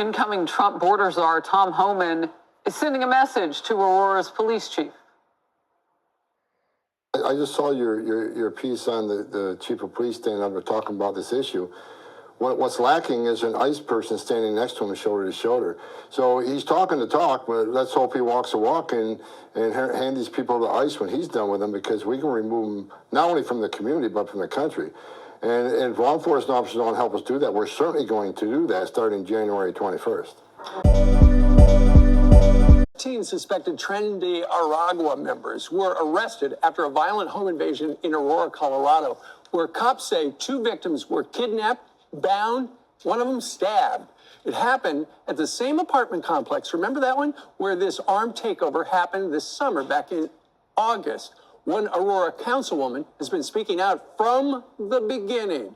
Incoming Trump border czar tomhoman is sending a message to Aurora's police chief. I just saw your piece on the chief of police standing up and talking about this issue. What's lacking is an ICE person standing next to him shoulder to shoulder. So he's talking the talk, but let's hope he walks the walk and hand these people to ICE when he's done with them, because we can remove them not only from the community but from the country. And if law enforcement officers don't help us do that, we're certainly going to do that starting January 21st. 15 suspected Tren de Aragua members were arrested after a violent home invasion in Aurora, Colorado, where cops say 2 victims were kidnapped, bound, one of them stabbed. It happened at the same apartment complex, remember that one, where this armed takeover happened this summer back in August. One Aurora councilwoman has been speaking out from the beginning.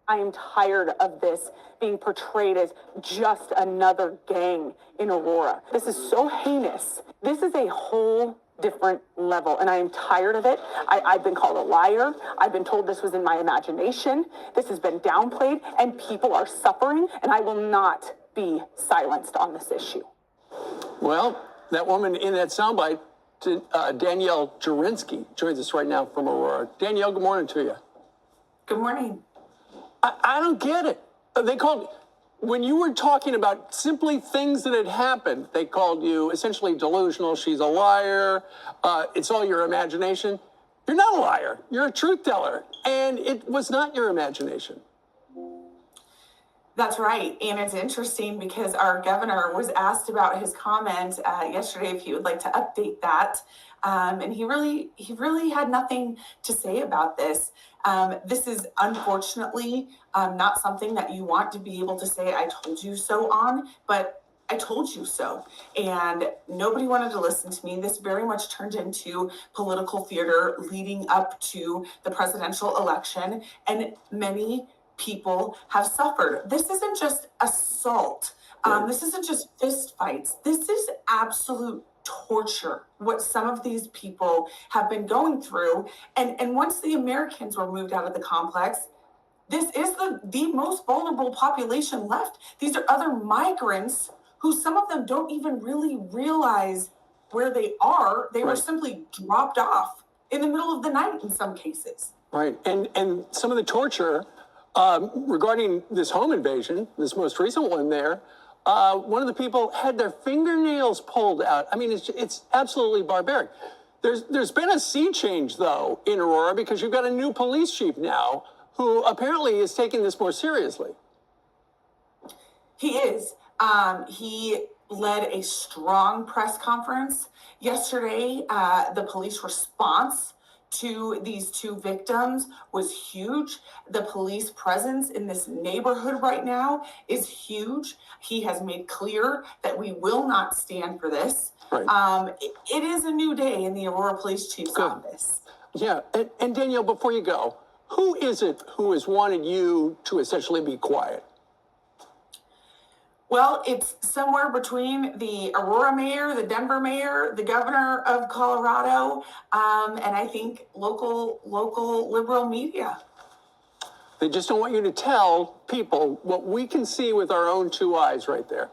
I am tired of this being portrayed as just another gang in Aurora. This is so heinous. This is a whole different level, and I am tired of it. I've been called a liar. I've been told this was in my imagination. This has been downplayed, and people are suffering, and I will not be silenced on this issue. Well, that woman in that soundbite, Danielle Jurinsky, joins us right now from Aurora. Danielle, good morning to you. Good morning. I don't get it. They called, when you were talking about simply things that had happened, they called you essentially delusional. She's a liar. It's all your imagination. You're not a liar. You're a truth teller. And it was not your imagination. That's right. And it's interesting because our governor was asked about his comment yesterday, if he would like to update that. And he really had nothing to say about this. This is unfortunately not something that you want to be able to say, I told you so on, but I told you so. And nobody wanted to listen to me. This very much turned into political theater leading up to the presidential election. And many people have suffered. This isn't just assault. This isn't just fist fights. This is absolute torture, what some of these people have been going through. And once the Americans were moved out of the complex, this is the most vulnerable population left. These are other migrants who some of them don't even really realize where they are. They were simply dropped off in the middle of the night in some cases. Right. And some of the torture regarding this home invasion, this most recent one there, one of the people had their fingernails pulled out. I mean, it's absolutely barbaric. There's been a sea change, though, in Aurora, because you've got a new police chief now who apparently is taking this more seriously. He is. He led a strong press conference yesterday. The police response to these 2 victims was huge. The police presence in this neighborhood right now is huge. He has made clear that we will not stand for this. Right. It is a new day in the Aurora Police Chief's office. Yeah, and Danielle, before you go, who is it who has wanted you to essentially be quiet? Well, it's somewhere between the Aurora mayor, the Denver mayor, the governor of Colorado, and I think local liberal media. They just don't want you to tell people what we can see with our own 2 eyes right there.